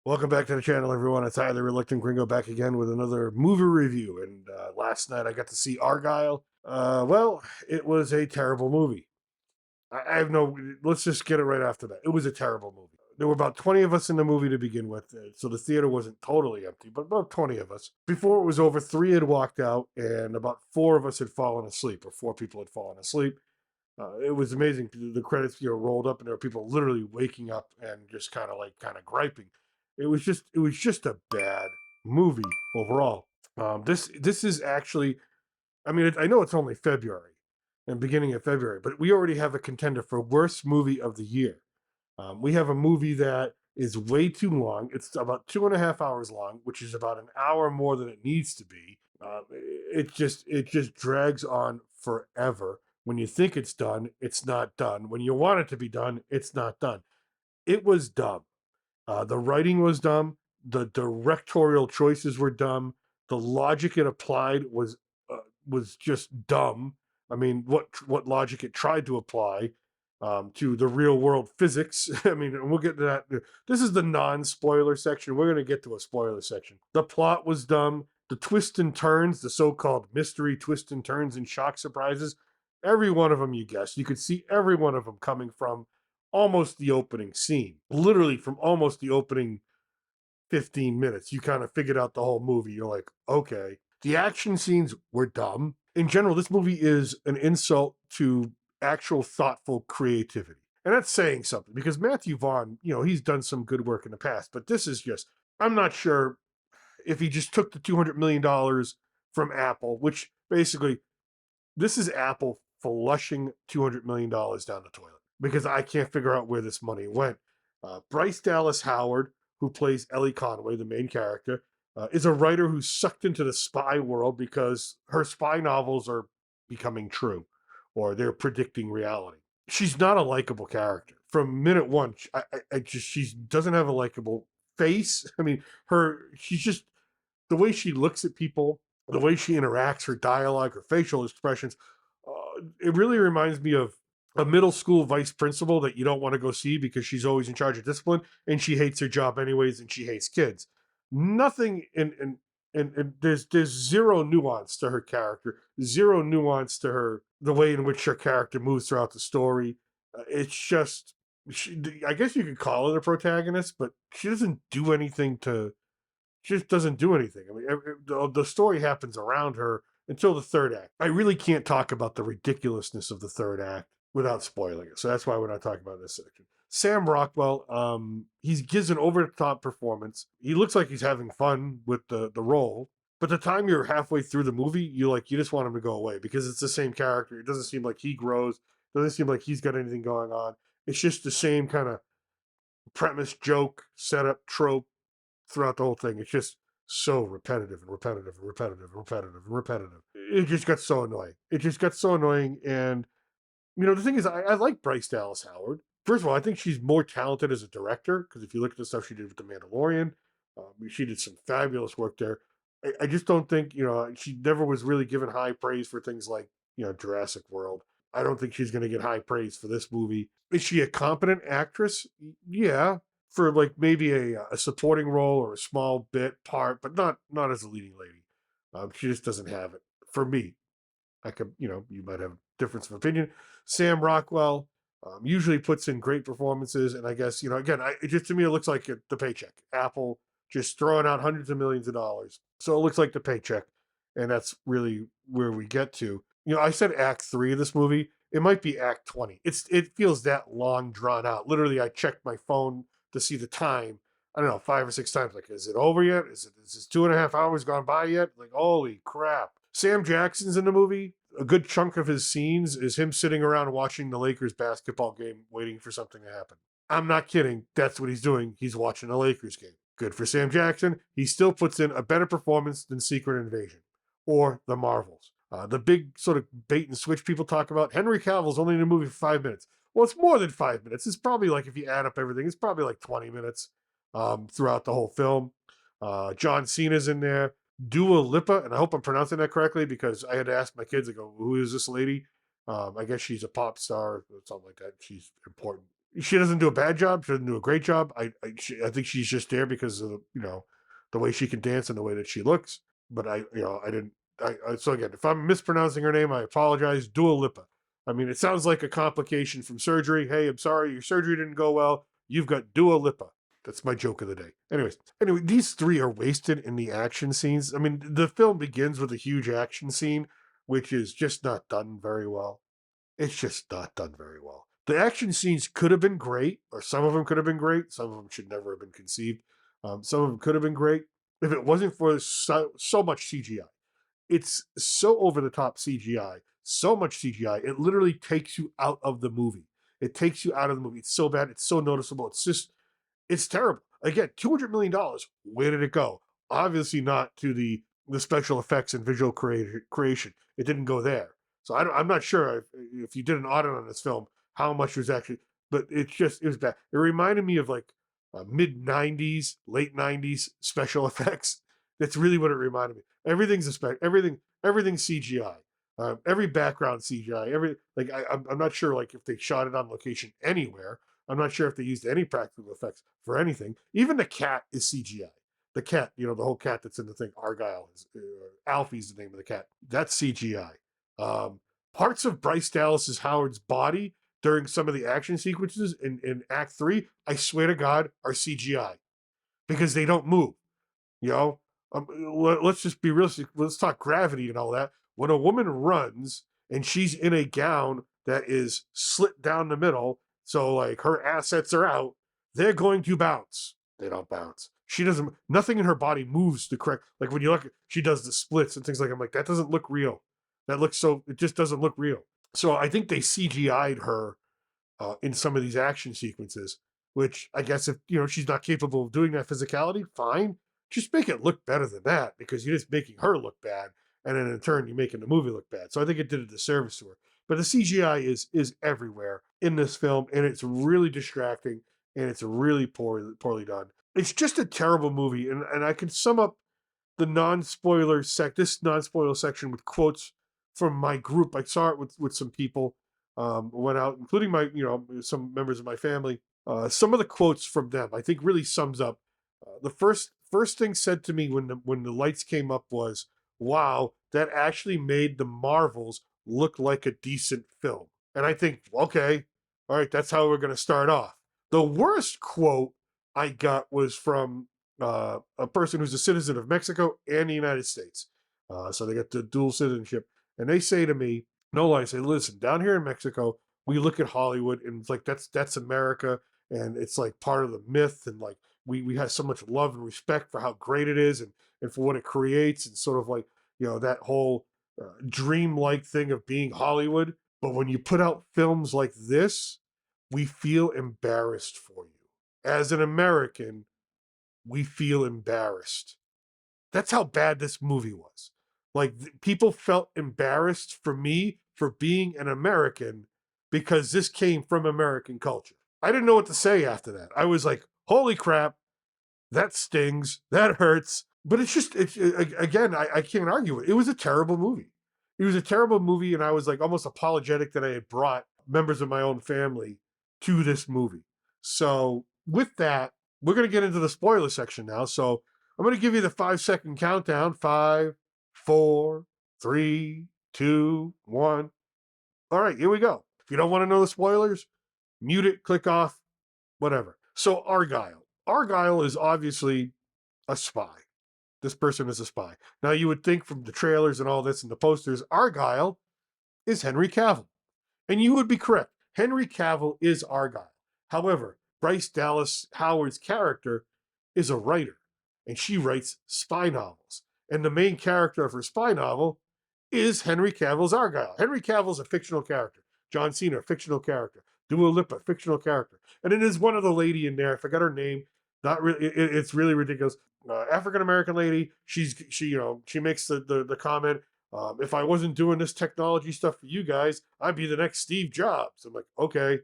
Welcome back to the channel, everyone. It's I, the Reluctant Gringo, back again with another movie review. And last night I got to see Argylle. Well, it was a terrible movie. I have no. Let's just get it right after that. It was a terrible movie. There were about 20 of us in the movie to begin with, so the theater wasn't totally empty, but about 20 of us. Before it was over, three had walked out, and about four of us had fallen asleep, or four people had fallen asleep. It was amazing. The credits, rolled up, and there were people literally waking up and just kind of griping. It was just a bad movie overall. This is actually, I mean, I know it's only February and beginning of February, but we already have a contender for worst movie of the year. We have a movie that is way too long. It's about 2.5 hours long, which is about an hour more than it needs to be. It just drags on forever. When you think it's done, it's not done. When you want it to be done, it's not done. It was dumb. The writing was dumb. The directorial choices were dumb. The logic it applied was just dumb. I mean, what logic it tried to apply to the real world physics. I mean, and we'll get to that. This is the non spoiler section. We're going to get to a spoiler section. The plot was dumb. The twists and turns, the so called mystery twists and turns and shock surprises, every one of them you guessed. You could see every one of them coming from almost the opening scene. Literally, from almost the opening 15 minutes, you kind of figured out the whole movie. You're like, okay. The action scenes were dumb. In general, this movie is an insult to actual thoughtful creativity. And that's saying something because Matthew Vaughn, he's done some good work in the past, but this is just, I'm not sure if he just took the $200 million from Apple, which basically, this is Apple flushing $200 million down the toilet because I can't figure out where this money went. Bryce Dallas Howard, who plays Ellie Conway, the main character, is a writer who's sucked into the spy world because her spy novels are becoming true or they're predicting reality. She's not a likable character. From minute one, she doesn't have a likable face. I mean, she's just, the way she looks at people, the way she interacts, her dialogue, her facial expressions, it really reminds me of a middle school vice principal that you don't want to go see because she's always in charge of discipline and she hates her job anyways and she hates kids. Nothing and there's zero nuance to her character, zero nuance to her the way in which her character moves throughout the story. It's just I guess you could call her the protagonist, but she doesn't do anything to she just doesn't do anything. I mean, the story happens around her until the third act. I really can't talk about the ridiculousness of the third act without spoiling it. So that's why we're not talking about this section. Sam Rockwell, he gives an over the top performance. He looks like he's having fun with the role. But the time you're halfway through the movie, you just want him to go away because it's the same character. It doesn't seem like he grows. It doesn't seem like he's got anything going on. It's just the same kind of premise, joke, setup, trope throughout the whole thing. It's just so repetitive and repetitive and repetitive and repetitive and repetitive. It just got so annoying. It just got so annoying. And, the thing is, I like Bryce Dallas Howard. First of all, I think she's more talented as a director because if you look at the stuff she did with The Mandalorian, she did some fabulous work there. I just don't think, she never was really given high praise for things like, Jurassic World. I don't think she's going to get high praise for this movie. Is she a competent actress? Yeah, for like maybe a supporting role or a small bit part, but not as a leading lady. She just doesn't have it for me. I could, you might have a difference of opinion. Sam Rockwell usually puts in great performances, and I guess again, it just to me it looks like the paycheck. Apple just throwing out hundreds of millions of dollars, so it looks like the paycheck, and that's really where we get to. I said Act 3 of this movie. It might be Act 20. It feels that long drawn out. Literally, I checked my phone to see the time. I don't know, 5 or 6 times. Like, is it over yet? Is this 2.5 hours gone by yet? Like, holy crap. Sam Jackson's in the movie. A good chunk of his scenes is him sitting around watching the Lakers basketball game, waiting for something to happen. I'm not kidding. That's what he's doing. He's watching a Lakers game. Good for Sam Jackson. He still puts in a better performance than Secret Invasion or The Marvels. The big sort of bait and switch people talk about, Henry Cavill's only in the movie for 5 minutes. Well, it's more than 5 minutes. It's probably like, if you add up everything, it's probably like 20 minutes throughout the whole film. John Cena's in there. Dua Lipa, and I hope I'm pronouncing that correctly because I had to ask my kids, I go, who is this lady? I guess she's a pop star or something like that. She's important. She doesn't do a bad job. She doesn't do a great job. I think she's just there because of the way she can dance and the way that she looks. But I didn't. So again, if I'm mispronouncing her name, I apologize. Dua Lipa. I mean, it sounds like a complication from surgery. Hey, I'm sorry, your surgery didn't go well. You've got Dua Lipa. That's my joke of the day. Anyway, these three are wasted in the action scenes. I mean, the film begins with a huge action scene, which is just not done very well. It's just not done very well. The action scenes could have been great, or some of them could have been great. Some of them should never have been conceived. Some of them could have been great if it wasn't for so much CGI. It's so over the top CGI, so much CGI. It literally takes you out of the movie. It takes you out of the movie. It's so bad. It's so noticeable. It's terrible. Again, $200 million. Where did it go? Obviously not to the special effects and visual creation. It didn't go there. So I'm not sure if you did an audit on this film, how much was actually, but it was bad. It reminded me of like mid 90s, late 90s special effects. That's really what it reminded me. Everything's a spec, everything's CGI. Every background CGI, I'm not sure like if they shot it on location anywhere. I'm not sure if they used any practical effects for anything. Even the cat is CGI. The cat, the whole cat that's in the thing, Argylle, Alfie's the name of the cat. That's CGI. Parts of Bryce Dallas Howard's body during some of the action sequences in Act 3, I swear to God, are CGI because they don't move. You know, let's just be realistic. Let's talk gravity and all that. When a woman runs and she's in a gown that is slit down the middle, so like her assets are out, they're going to bounce. They don't bounce. She doesn't. Nothing in her body moves the correct. Like when you look, she does the splits and things like. I'm like, that doesn't look real. That looks so. It just doesn't look real. So I think they CGI'd her in some of these action sequences, which I guess if she's not capable of doing that physicality, fine. Just make it look better than that because you're just making her look bad, and then in turn you're making the movie look bad. So I think it did a disservice to her. But the CGI is everywhere in this film, and it's really distracting, and it's really poorly done. It's just a terrible movie, and I can sum up the this non-spoiler section with quotes from my group. I saw it with some people, went out, including my, some members of my family. Some of the quotes from them, I think, really sums up. The first thing said to me when the lights came up was, "Wow, that actually made the Marvels look like a decent film." And I think, okay, all right, that's how we're going to start off. The worst quote I got was from a person who's a citizen of Mexico and the United States. So they got the dual citizenship. And they say to me, no lie, I say, listen, down here in Mexico, we look at Hollywood and it's like that's America, and it's like part of the myth, and like we have so much love and respect for how great it is, and for what it creates, and sort of like that whole dreamlike thing of being Hollywood. But when you put out films like this, we feel embarrassed for you. As an American, we feel embarrassed. That's how bad this movie was. Like people felt embarrassed for me for being an American because this came from American culture. I didn't know what to say after that. I was like, holy crap, that stings, that hurts. But again, I can't argue it. It was a terrible movie. It was a terrible movie, and I was like almost apologetic that I had brought members of my own family to this movie. So with that, we're going to get into the spoiler section now. So I'm going to give you the 5-second countdown. 5, 4, 3, 2, 1. All right, here we go. If you don't want to know the spoilers, mute it, click off, whatever. So Argylle. Argylle is obviously a spy. This person is a spy. Now you would think from the trailers and all this and the posters, Argylle is Henry Cavill. And you would be correct. Henry Cavill is Argylle. However, Bryce Dallas Howard's character is a writer, and she writes spy novels. And the main character of her spy novel is Henry Cavill's Argylle. Henry Cavill's a fictional character. John Cena, a fictional character. Dua Lipa, fictional character. And it is one of the lady in there. I forgot her name. Not really. It's really ridiculous. African American lady. She makes the comment. If I wasn't doing this technology stuff for you guys, I'd be the next Steve Jobs. I'm like, okay.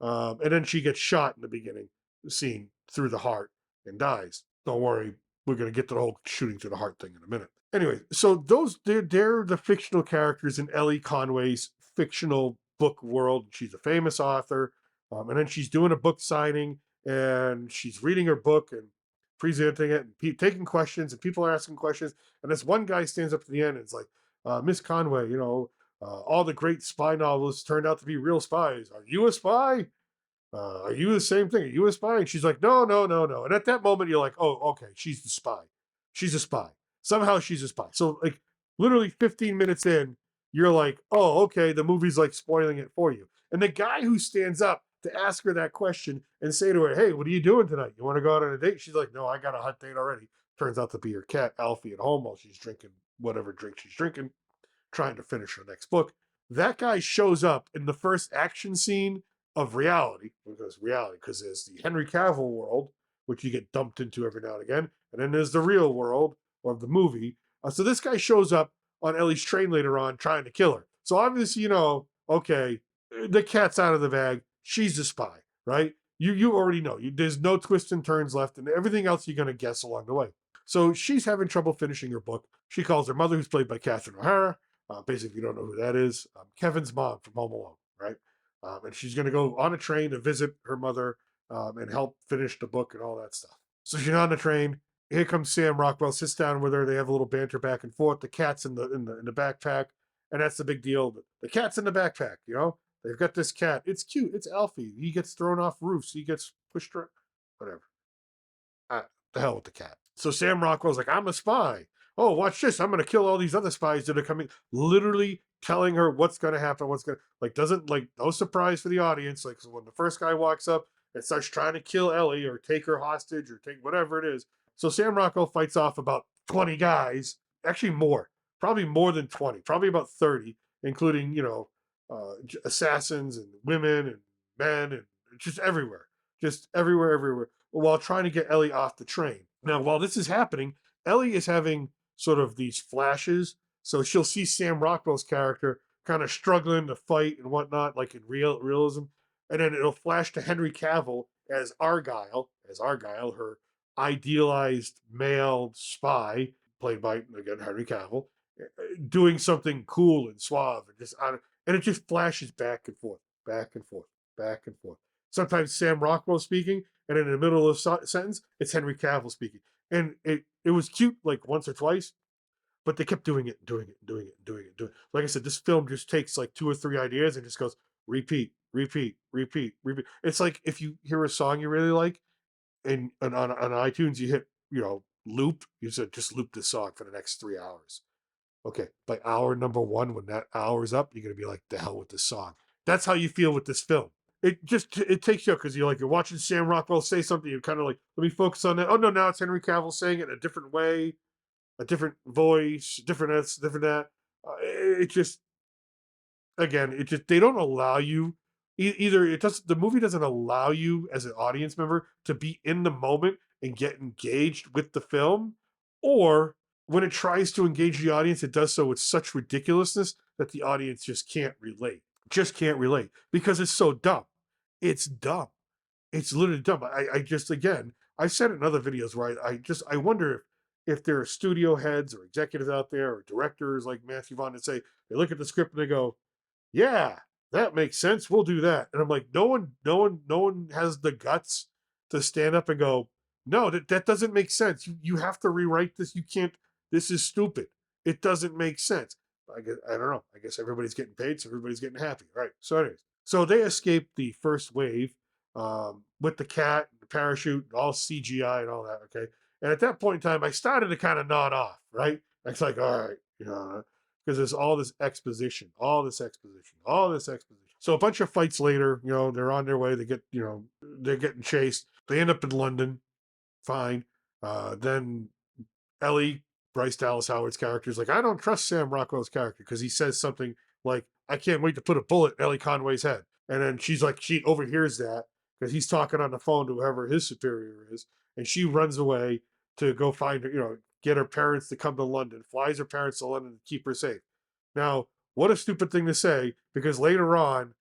And then she gets shot in the beginning scene through the heart and dies. Don't worry, we're going to get to the whole shooting through the heart thing in a minute. Anyway, so they're the fictional characters in Ellie Conway's fictional book world. She's a famous author. And then she's doing a book signing and she's reading her book and presenting it and taking questions, and people are asking questions. And this one guy stands up at the end and it's like, Miss Conway, all the great spy novelists turned out to be real spies. Are you a spy? Are you the same thing? Are you a spy? And she's like, no, no, no, no. And at that moment, you're like, oh, okay, she's the spy. She's a spy. Somehow she's a spy. So, like, literally 15 minutes in, you're like, oh, okay, the movie's like spoiling it for you. And the guy who stands up to ask her that question and say to her, hey, what are you doing tonight? You want to go out on a date? She's like, no, I got a hot date already. Turns out to be her cat, Alfie, at home while she's drinking whatever drink she's drinking, trying to finish her next book. That guy shows up in the first action scene of because there's the Henry Cavill world, which you get dumped into every now and again, and then there's the real world of the movie. So this guy shows up on Ellie's train later on trying to kill her. So obviously, okay, the cat's out of the bag. She's a spy, right? You already know. There's no twists and turns left, and everything else you're going to guess along the way. So she's having trouble finishing her book. She calls her mother, who's played by Catherine O'Hara. Basically, if you don't know who that is, Kevin's mom from Home Alone, right? And she's going to go on a train to visit her mother and help finish the book and all that stuff. So she's on the train. Here comes Sam Rockwell, sits down with her. They have a little banter back and forth. The cat's in the backpack, and that's the big deal. The cat's in the backpack. They've got this cat. It's cute. It's Alfie. He gets thrown off roofs. He gets pushed around. Whatever. The hell with the cat. So Sam Rockwell's like, I'm a spy. Oh, watch this. I'm going to kill all these other spies that are coming. Literally telling her what's going to happen, no surprise for the audience. Like, so when the first guy walks up and starts trying to kill Ellie or take her hostage or take whatever it is. So Sam Rockwell fights off about 20 guys, actually more, probably more than 20, probably about 30, including, assassins and women and men and just everywhere, everywhere, while trying to get Ellie off the train. Now, while this is happening, Ellie is having sort of these flashes. So she'll see Sam Rockwell's character kind of struggling to fight and whatnot, like in realism. And then it'll flash to Henry Cavill as Argylle, her idealized male spy, played by, again, Henry Cavill, doing something cool and suave. And it just flashes back and forth, back and forth, back and forth. Sometimes Sam Rockwell speaking, and in the middle of a sentence, it's Henry Cavill speaking. And it was cute like once or twice, but they kept doing it and doing it and doing it and doing it and doing it. Like I said, this film just takes like 2 or 3 ideas and just goes repeat, repeat, repeat, repeat. It's like if you hear a song you really like and on iTunes you hit, loop, you said just loop this song for the next 3 hours. Okay, by hour number 1, when that hour's up, you're going to be like, the hell with this song. That's how you feel with this film. It takes you up because you're watching Sam Rockwell say something. You're kind of like, let me focus on that. Oh no, now it's Henry Cavill saying it in a different way, a different voice, different this, different that. They don't allow you. Either it does, the movie doesn't allow you as an audience member to be in the moment and get engaged with the film, or when it tries to engage the audience, it does so with such ridiculousness that the audience just can't relate. Just can't relate because it's so dumb. It's dumb. It's literally dumb. I've said it in other videos where I wonder if there are studio heads or executives out there or directors like Matthew Vaughn that say, they look at the script and they go, yeah, that makes sense. We'll do that. And I'm like, no one has the guts to stand up and go, no, that doesn't make sense. You have to rewrite this. You can't, this is stupid. It doesn't make sense. I don't know. I guess everybody's getting paid, so everybody's getting happy. Right. So anyways, so they escape the first wave with the cat, the parachute, all CGI and all that. Okay. And at that point in time, I started to kind of nod off, right? It's like, all right, because there's all this exposition. So a bunch of fights later, they're on their way. They get, they're getting chased. They end up in London. Fine. Then Ellie, Bryce Dallas Howard's character, is like, I don't trust Sam Rockwell's character because he says something like, I can't wait to put a bullet in Ellie Conway's head. And then she's like, she overhears that because he's talking on the phone to whoever his superior is. And she runs away to go find her, get her parents to come to London, flies her parents to London to keep her safe. Now, what a stupid thing to say, because later on,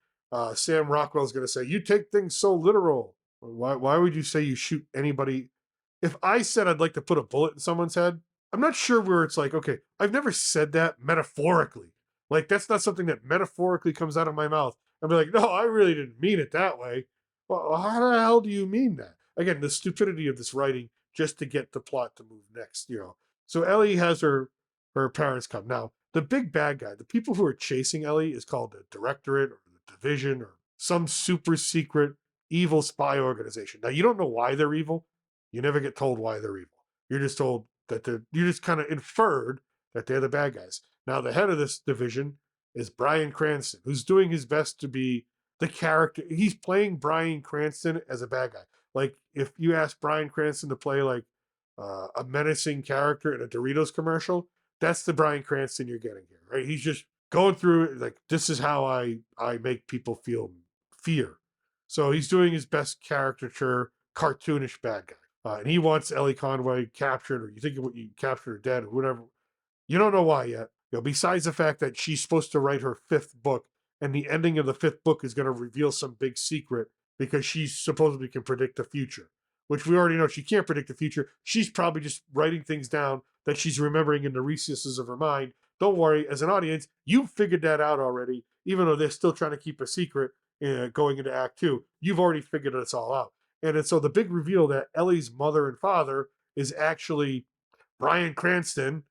Sam Rockwell's going to say, you take things so literal. Why would you say you shoot anybody? If I said I'd like to put a bullet in someone's head, I'm not sure where it's like, okay, I've never said that metaphorically. Like, that's not something that metaphorically comes out of my mouth. I'd be like, no, I really didn't mean it that way. Well, how the hell do you mean that? Again, the stupidity of this writing just to get the plot to move next. So Ellie has her parents come. Now, the big bad guy, the people who are chasing Ellie is called the Directorate or the Division or some super secret evil spy organization. Now, you don't know why they're evil. You never get told why they're evil. You're just told that you just kind of inferred that they're the bad guys. Now, the head of this division is Brian Cranston, who's doing his best to be the character. He's playing Brian Cranston as a bad guy. Like if you ask Brian Cranston to play like a menacing character in a Doritos commercial, that's the Brian Cranston you're getting here, right? He's just going through it like this is how I make people feel fear. So he's doing his best caricature, cartoonish bad guy. And he wants Ellie Conway captured, or you think you captured her dead, or whatever. You don't know why yet. Besides the fact that she's supposed to write her fifth book, and the ending of the fifth book is going to reveal some big secret because she supposedly can predict the future, which we already know she can't predict the future. She's probably just writing things down that she's remembering in the recesses of her mind. Don't worry, as an audience, you figured that out already, even though they're still trying to keep a secret going into Act Two. You've already figured this all out. And so the big reveal that Ellie's mother and father is actually Brian Cranston,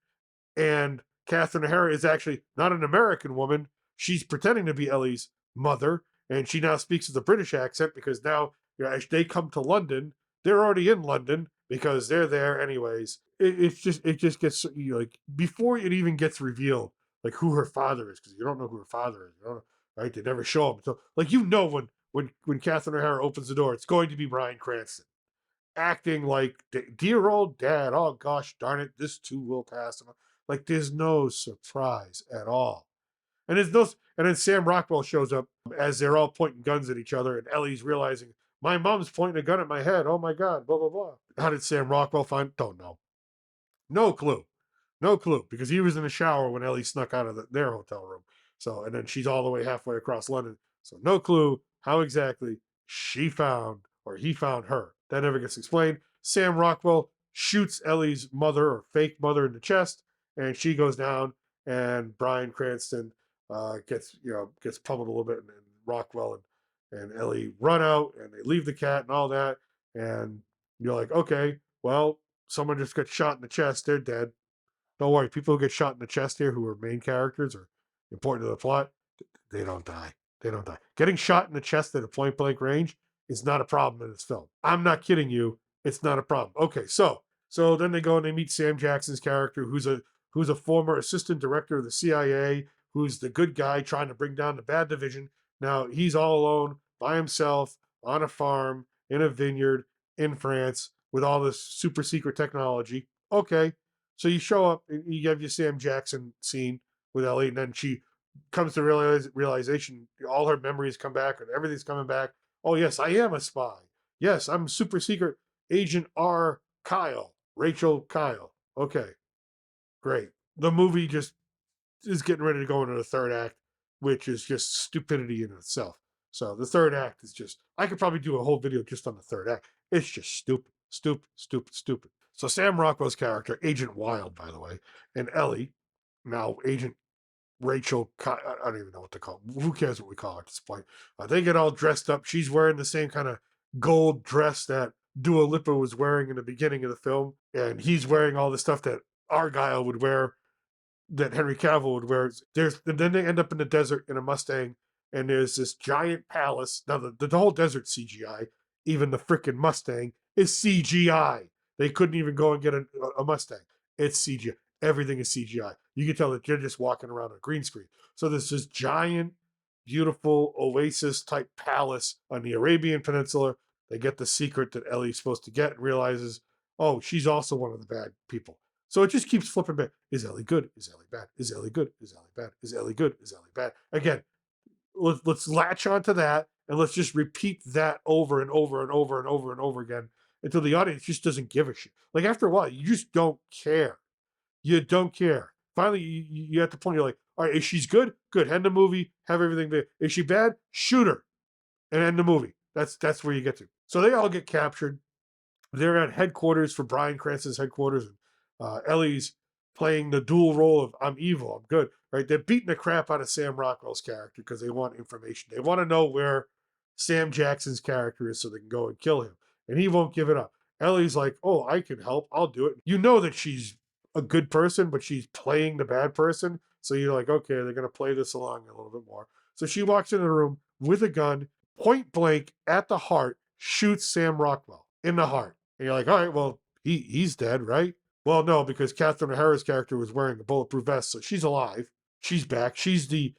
and Catherine O'Hara is actually not an American woman. She's pretending to be Ellie's mother, and she now speaks with a British accent because now, as they come to London, they're already in London because they're there anyways. It just gets like before it even gets revealed like who her father is, because you don't know who her father is. You don't know, right? They never show him. So like when Catherine O'Hara opens the door, it's going to be Bryan Cranston acting like dear old dad. Oh gosh darn it, this too will pass. Like there's no surprise at all. And there's no, and then Sam Rockwell shows up as they're all pointing guns at each other, and Ellie's realizing my mom's pointing a gun at my head. Oh my god, blah blah blah. How did Sam Rockwell find? Don't know. No clue. No clue, because he was in the shower when Ellie snuck out of their hotel room. So, and then she's all the way halfway across London. So, no clue how exactly she found or he found her. That never gets explained. Sam Rockwell shoots Ellie's mother or fake mother in the chest, and she goes down. And Brian Cranston gets pummeled a little bit, and Rockwell and Ellie run out, and they leave the cat and all that. And you're like, okay, well, someone just got shot in the chest. They're dead. Don't worry, people who get shot in the chest here who are main characters or important to the plot, they don't die. They don't die. Getting shot in the chest at a point blank range is not a problem in this film. I'm not kidding you. It's not a problem. Okay, so then they go and they meet Sam Jackson's character, who's a former assistant director of the CIA, who's the good guy trying to bring down the bad division. Now he's all alone by himself on a farm in a vineyard in France with all this super secret technology. Okay, so you show up, and you have your Sam Jackson scene with Ellie, and then she comes to realization, all her memories come back, and everything's coming back. Oh yes, I am a spy. Yes, I'm super secret agent R. Kyle, Rachel Kyle. Okay, great. The movie just is getting ready to go into the third act, which is just stupidity in itself. So the third act is just, I could probably do a whole video just on the third act. It's just stupid, stupid, stupid, stupid. So Sam Rockwell's character, Agent Wild, by the way, and Ellie, now Agent Rachel, I don't even know what to call her. Who cares what we call her at this point? They get all dressed up. She's wearing the same kind of gold dress that Dua Lipa was wearing in the beginning of the film. And he's wearing all the stuff that Argylle would wear, that Henry Cavill would wear. And then they end up in the desert in a Mustang, and there's this giant palace. Now the whole desert CGI, even the freaking Mustang is CGI. They couldn't even go and get a Mustang. It's CGI. Everything is CGI. You can tell that they're just walking around on a green screen. So there's this giant, beautiful oasis type palace on the Arabian Peninsula. They get the secret that Ellie's supposed to get and realizes, oh, she's also one of the bad people. So it just keeps flipping back. Is Ellie good? Is Ellie bad? Is Ellie good? Is Ellie bad? Is Ellie good? Is Ellie bad? Again, let's latch onto that and let's just repeat that over and over and over and over and over again until the audience just doesn't give a shit. Like after a while, you just don't care. You don't care. Finally, you at the point you're like, all right, if she's good, good. End the movie. Have everything there. Is she bad? Shoot her and end the movie. That's where you get to. So they all get captured. They're at headquarters for Brian Cranston's headquarters. And Ellie's playing the dual role of I'm evil, I'm good. Right? They're beating the crap out of Sam Rockwell's character because they want information. They want to know where Sam Jackson's character is so they can go and kill him. And he won't give it up. Ellie's like, oh, I can help. I'll do it. You know that she's a good person, but she's playing the bad person. So you're like, okay, they're going to play this along a little bit more. So she walks in the room with a gun, point blank at the heart, shoots Sam Rockwell in the heart. And you're like, all right, well, he's dead, right? Well, no, because Catherine O'Hara's character was wearing a bulletproof vest, so she's alive. She's back. She's the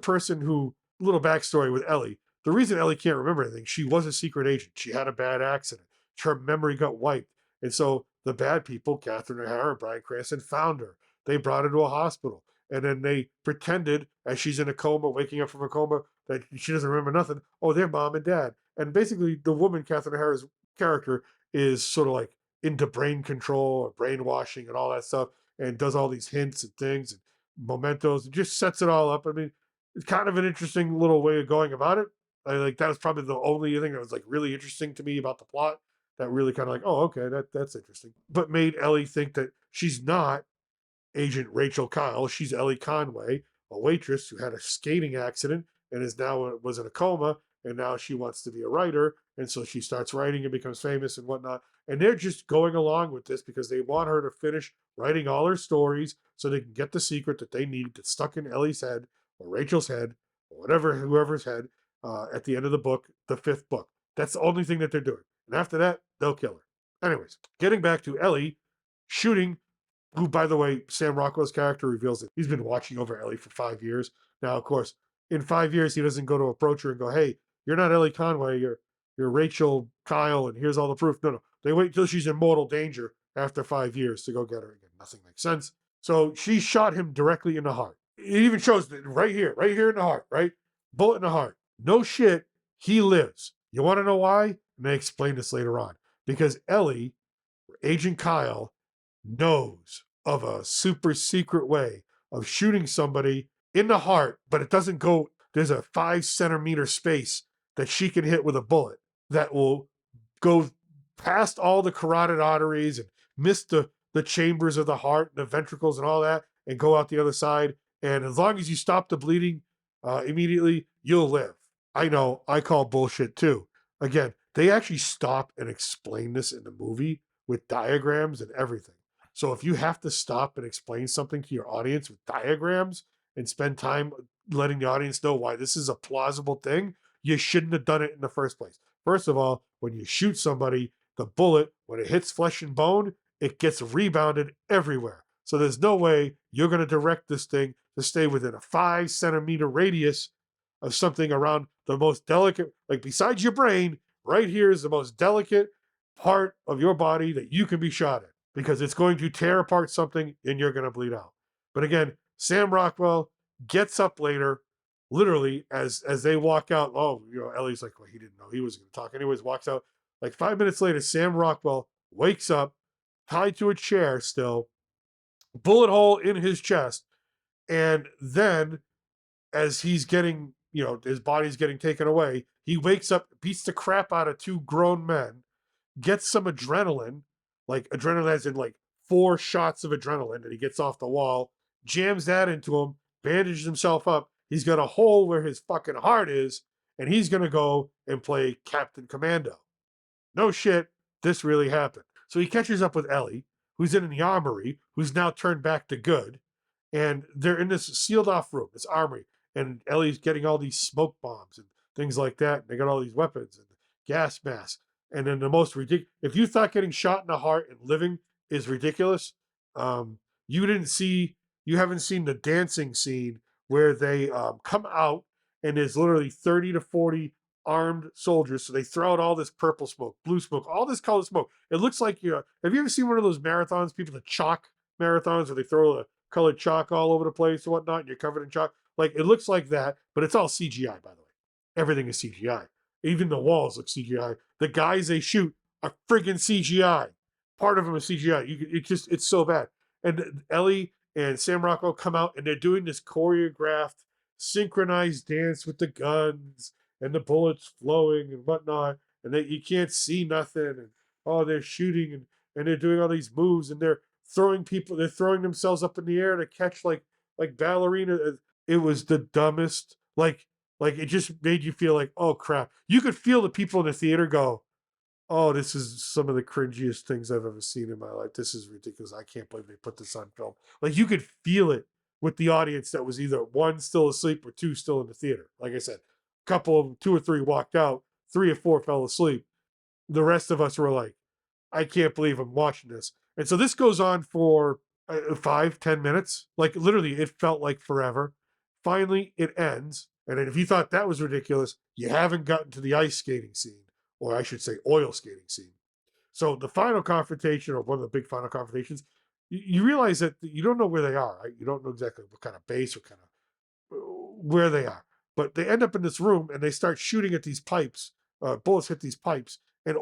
person who, little backstory with Ellie. The reason Ellie can't remember anything, she was a secret agent. She had a bad accident. Her memory got wiped. And so the bad people, Catherine O'Hara and Brian Cranston, found her. They brought her to a hospital. And then they pretended, as she's in a coma, waking up from a coma, that she doesn't remember nothing. Oh, they're mom and dad. And basically, the woman, Catherine O'Hara's character, is sort of like into brain control or brainwashing and all that stuff, and does all these hints and things and mementos and just sets it all up. I mean, it's kind of an interesting little way of going about it. Like that was probably the only thing that was like really interesting to me about the plot. That really kind of like, oh, okay, that's interesting. But made Ellie think that she's not Agent Rachel Kyle. She's Ellie Conway, a waitress who had a skating accident and is now was in a coma, and now she wants to be a writer, and so she starts writing and becomes famous and whatnot. And they're just going along with this because they want her to finish writing all her stories so they can get the secret that they need that's stuck in Ellie's head or Rachel's head or whatever whoever's head at the end of the book, the fifth book. That's the only thing that they're doing. And after that, they'll kill her. Anyways, getting back to Ellie shooting, who, by the way, Sam Rockwell's character reveals that he's been watching over Ellie for 5 years. Now, of course, in 5 years, he doesn't go to approach her and go, hey, you're not Ellie Conway, you're Rachel Kyle, and here's all the proof. No. They wait until she's in mortal danger after 5 years to go get her again. Nothing makes sense. So she shot him directly in the heart. It even shows that right here in the heart, right? Bullet in the heart. No shit, he lives. You want to know why? And they explain this later on. Because Ellie, Agent Kyle, knows of a super secret way of shooting somebody in the heart, but it doesn't go, there's a 5 centimeter space that she can hit with a bullet that will go past all the carotid arteries and miss the chambers of the heart and the ventricles and all that and go out the other side. And as long as you stop the bleeding immediately, you'll live. I know, I call bullshit too. Again, they actually stop and explain this in the movie with diagrams and everything. So if you have to stop and explain something to your audience with diagrams and spend time letting the audience know why this is a plausible thing, you shouldn't have done it in the first place. First of all, when you shoot somebody, the bullet, when it hits flesh and bone, it gets rebounded everywhere. So there's no way you're going to direct this thing to stay within a 5 centimeter radius of something around the most delicate, like besides your brain, right here is the most delicate part of your body that you can be shot at because it's going to tear apart something and you're going to bleed out. But again, Sam Rockwell gets up later, literally as they walk out. Oh, Ellie's like, well, he didn't know he was going to talk. Anyways, walks out. Like 5 minutes later, Sam Rockwell wakes up, tied to a chair still, bullet hole in his chest. And then as he's getting, his body's getting taken away, he wakes up, beats the crap out of 2 grown men, gets some adrenaline, like adrenaline as in like 4 shots of adrenaline, and he gets off the wall, jams that into him, bandages himself up. He's got a hole where his fucking heart is, and he's going to go and play Captain Commando. No shit, this really happened. So he catches up with Ellie, who's in the armory, who's now turned back to good, and they're in this sealed off room, this armory, and Ellie's getting all these smoke bombs and things like that. And they got all these weapons and gas masks. And then the most ridiculous, if you thought getting shot in the heart and living is ridiculous, you haven't seen the dancing scene where they come out and there's literally 30 to 40 armed soldiers. So they throw out all this purple smoke, blue smoke, all this colored smoke. It looks like have you ever seen one of those marathons, people that chalk marathons where they throw the colored chalk all over the place and whatnot, and you're covered in chalk? Like it looks like that, but it's all CGI, by the way. Everything is CGI. Even the walls look CGI. The guys they shoot are friggin' CGI. Part of them is CGI. It's so bad. And Ellie and Sam Rockwell come out and they're doing this choreographed, synchronized dance with the guns and the bullets flowing and whatnot. And you can't see nothing. And they're shooting and they're doing all these moves and they're throwing themselves up in the air to catch like ballerina. It was the dumbest. Like Like it just made you feel like, oh crap. You could feel the people in the theater go, oh, this is some of the cringiest things I've ever seen in my life. This is ridiculous. I can't believe they put this on film. Like you could feel it with the audience that was either one still asleep or two still in the theater. Like I said, a couple of them, two or three walked out, three or four fell asleep. The rest of us were like, I can't believe I'm watching this. And so this goes on for 5, 10 minutes. Like literally, it felt like forever. Finally, it ends. And then if you thought that was ridiculous, you haven't gotten to the ice skating scene, or I should say, oil skating scene. So the final confrontation, or one of the big final confrontations, you realize that you don't know where they are. Right? You don't know exactly what kind of base or kind of where they are. But they end up in this room and they start shooting at these pipes. Bullets hit these pipes, and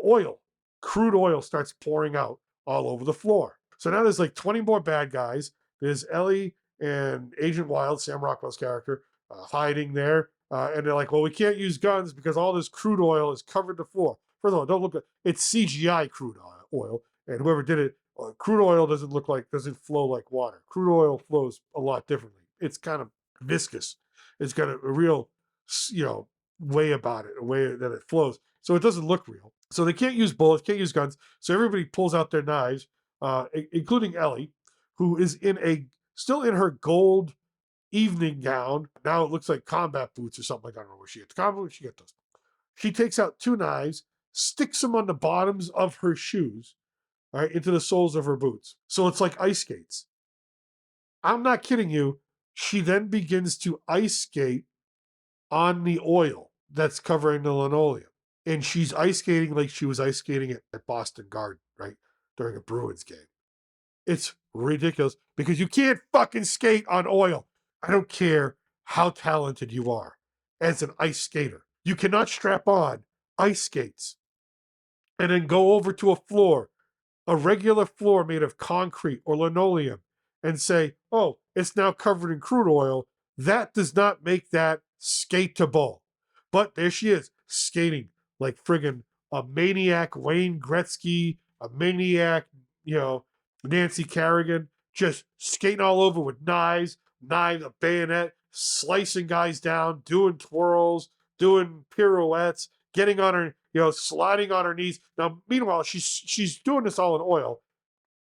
crude oil, starts pouring out all over the floor. So now there's like 20 more bad guys. There's Ellie and Agent Wild, Sam Rockwell's character, hiding there. And they're like, well, we can't use guns because all this crude oil has covered the floor. First of all, don't look at it's CGI crude oil. And whoever did it, crude oil doesn't flow like water. Crude oil flows a lot differently. It's kind of viscous. It's got a real, way about it, a way that it flows. So it doesn't look real. So they can't use bullets, can't use guns. So everybody pulls out their knives, including Ellie, who is still in her gold evening gown. Now it looks like combat boots or something. Like I don't know where she gets the combat boots. She gets those. She takes out two knives, sticks them on the bottoms of her shoes, all right, into the soles of her boots. So it's like ice skates. I'm not kidding you. She then begins to ice skate on the oil that's covering the linoleum. And she's ice skating like she was ice skating at Boston Garden, right? During a Bruins game. It's ridiculous because you can't fucking skate on oil. I don't care how talented you are as an ice skater. You cannot strap on ice skates and then go over to a regular floor made of concrete or linoleum, and say, oh, it's now covered in crude oil. That does not make that skateable. But there she is, skating like friggin' a maniac Wayne Gretzky, a maniac, Nancy Kerrigan, just skating all over with knives, a bayonet, slicing guys down, doing twirls, doing pirouettes, getting on her, sliding on her knees. Now, meanwhile, she's doing this all in oil,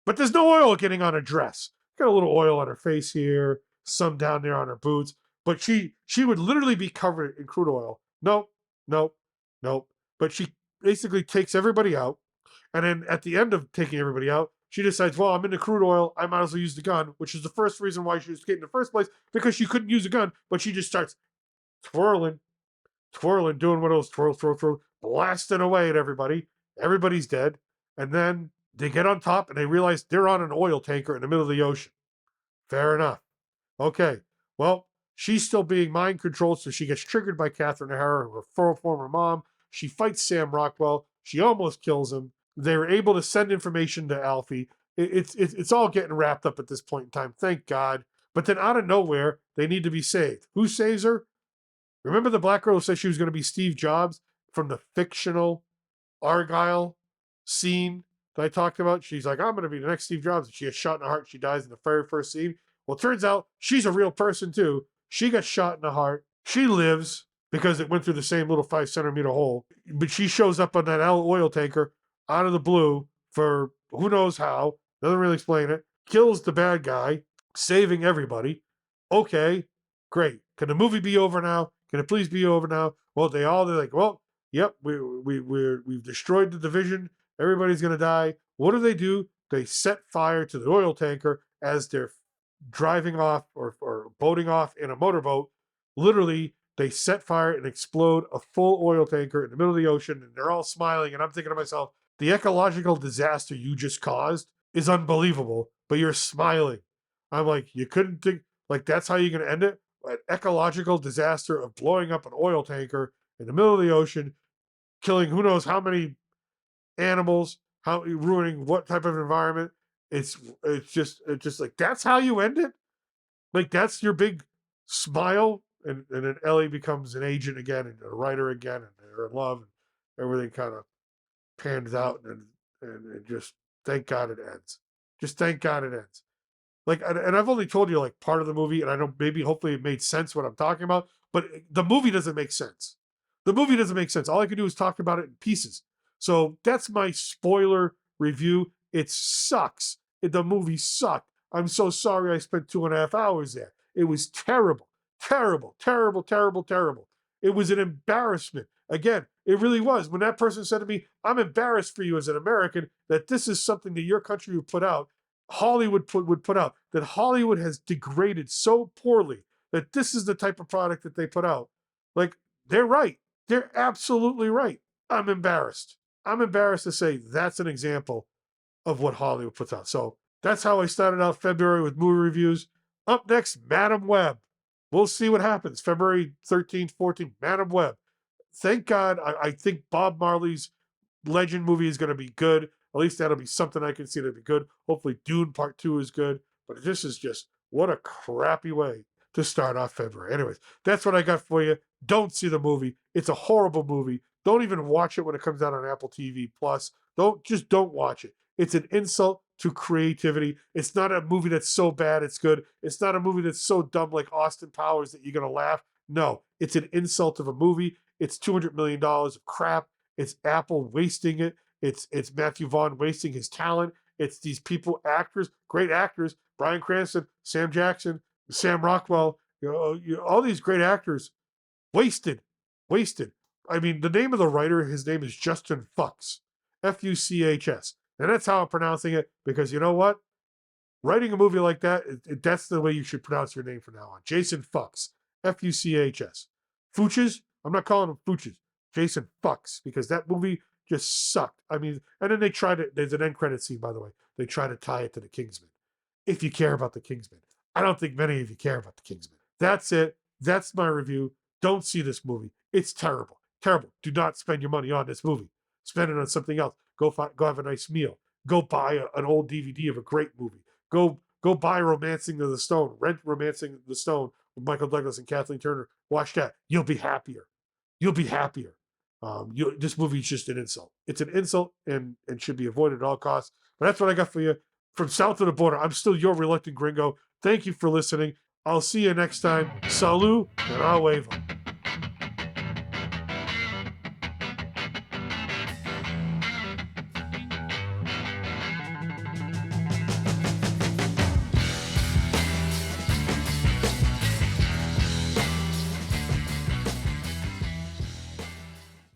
but there's no oil getting on her dress. Got a little oil on her face here, some down there on her boots, but she would literally be covered in crude oil. Nope, nope, nope. But she basically takes everybody out, and then at the end of taking everybody out, she decides, well, I'm in the crude oil. I might as well use the gun, which is the first reason why she was skating in the first place, because she couldn't use a gun, but she just starts twirling, doing one of those twirl, blasting away at everybody. Everybody's dead. And then they get on top and they realize they're on an oil tanker in the middle of the ocean. Fair enough. Okay. Well, she's still being mind controlled, so she gets triggered by Catherine O'Hara, her former mom. She fights Sam Rockwell. She almost kills him. They were able to send information to Alfie. It's all getting wrapped up at this point in time. Thank God. But then out of nowhere, they need to be saved. Who saves her? Remember the black girl who said she was going to be Steve Jobs from the fictional Argylle scene that I talked about? She's like, I'm going to be the next Steve Jobs. And she gets shot in the heart. She dies in the very first scene. Well, it turns out she's a real person too. She got shot in the heart. She lives because it went through the same little 5 centimeter hole. But she shows up on that oil tanker out of the blue for who knows how. Doesn't really explain it. Kills the bad guy, saving everybody. Okay, great. Can the movie be over now? Can it please be over now? Well, they're like, well, yep, we've destroyed the division. Everybody's gonna die. What do? They set fire to the oil tanker as they're driving off or boating off in a motorboat. Literally, they set fire and explode a full oil tanker in the middle of the ocean, and they're all smiling. And I'm thinking to myself, the ecological disaster you just caused is unbelievable, but you're smiling. I'm like, you couldn't think like that's how you're gonna end it? An ecological disaster of blowing up an oil tanker in the middle of the ocean, killing who knows how many animals, how ruining what type of environment. It's just like that's how you end it. Like that's your big smile, and then Ellie becomes an agent again and a writer again, and they're in love, and everything kind of pans out, and just thank God it ends. Just thank God it ends. Like, and I've only told you like part of the movie, and I know maybe hopefully it made sense what I'm talking about, but the movie doesn't make sense. The movie doesn't make sense. All I can do is talk about it in pieces. So that's my spoiler review. It sucks. The movie sucked. I'm so sorry I spent 2.5 hours there. It was terrible, terrible, terrible, terrible, terrible. It was an embarrassment. Again, it really was. When that person said to me, I'm embarrassed for you as an American that this is something that your country would put out, Hollywood would put out, that Hollywood has degraded so poorly that this is the type of product that they put out. Like, they're right. They're absolutely right. I'm embarrassed. I'm embarrassed to say that's an example of what Hollywood puts out. So that's how I started out February with movie reviews. Up next, Madam Web. We'll see what happens. February 13th, 14th, Madam Web. Thank God. I think Bob Marley's Legend movie is going to be good. At least that'll be something I can see that'll be good. Hopefully Dune Part 2 is good. But this is just, what a crappy way to start off February. Anyways, that's what I got for you. Don't see the movie. It's a horrible movie. Don't even watch it when it comes out on Apple TV Plus. Don't watch it. It's an insult to creativity. It's not a movie that's so bad it's good. It's not a movie that's so dumb like Austin Powers that you're going to laugh. No, it's an insult of a movie. It's $200 million of crap. It's Apple wasting it. It's Matthew Vaughn wasting his talent. It's these people, actors, great actors, Brian Cranston, Sam Jackson, Sam Rockwell, all these great actors, wasted. I mean, the name of the writer, his name is Justin Fuchs, Fuchs. And that's how I'm pronouncing it, because you know what? Writing a movie like that, that's the way you should pronounce your name from now on. Jason Fuchs, Fuchs. Fuchs? I'm not calling him Fuchs. Jason Fuchs, because that movie just sucked. I mean, and then they tried to, there's an end credit scene, by the way. They try to tie it to the Kingsman. If you care about the Kingsman. I don't think many of you care about the Kingsman. That's it. That's my review. Don't see this movie. It's terrible. Terrible. Do not spend your money on this movie. Spend it on something else. Go have a nice meal. Go buy an old DVD of a great movie. Go buy Romancing of the Stone. Rent Romancing of the Stone with Michael Douglas and Kathleen Turner. Watch that. You'll be happier. This movie's just an insult. It's an insult and should be avoided at all costs. But that's what I got for you. From south of the border, I'm still your reluctant gringo. Thank you for listening. I'll see you next time. Salut and au revoir.